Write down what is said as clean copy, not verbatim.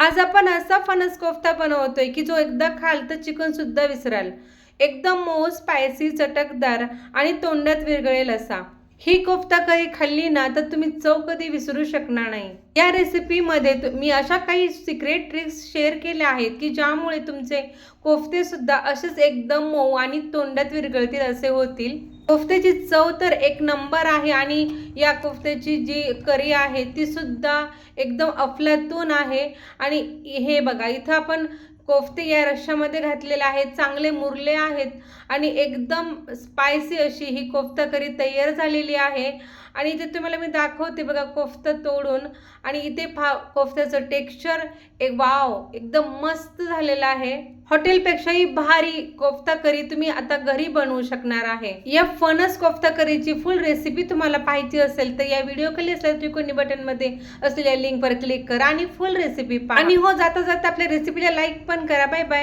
आज आपण असा फणस कोफ्ता बनवतोय की जो एकदा खाल तर चिकन सुद्धा विसराल. एकदम मऊ, स्पायसी, चटकदार आणि तोंडात विरघळेल असा. ही कोफ्ता कधी खाल्ली ना तर तुम्ही चव कधी विसरू शकणार नाही. या रेसिपीमध्ये मी अशा काही सिक्रेट ट्रिक्स शेअर केल्या आहेत की ज्यामुळे तुमचे कोफ्ते सुद्धा असेच एकदम मऊ आणि तोंडात विरघळतील असे होतील. कोफ्त्याची चव तर एक नंबर आहे आणि या कोफ्त्याची जी करी आहे ती सुद्धा एकदम अफलातून आहे. आणि हे बघा, इथं आपण कोफ्ते या रश्श्यामध्ये घातलेले आहेत, चांगले मुरले आहेत आणि एकदम स्पायसी अशी ही कोफ्ता करी तयार झालेली आहे. आणि इथे तुम्हाला मी दाखवते बघा कोफ्ता तोडून. आणि इथे कोफ्त्याचं टेक्स्चर एक वाव, एकदम मस्त झालेलं आहे. हॉटेलपेक्षाही भारी कोफ्ता करी तुम्ही आता घरी बनवू शकणार आहे. या फणस कोफ्ता करीची फुल रेसिपी तुम्हाला पाहिजे असेल तर या व्हिडिओ खाली असलेल्या त्रिकोणी बटनमध्ये असलेल्या लिंकवर क्लिक करा आणि फुल रेसिपी पहा. आणि हो, जाता जाता आपल्या रेसिपीला लाईक पण करा. Bye bye.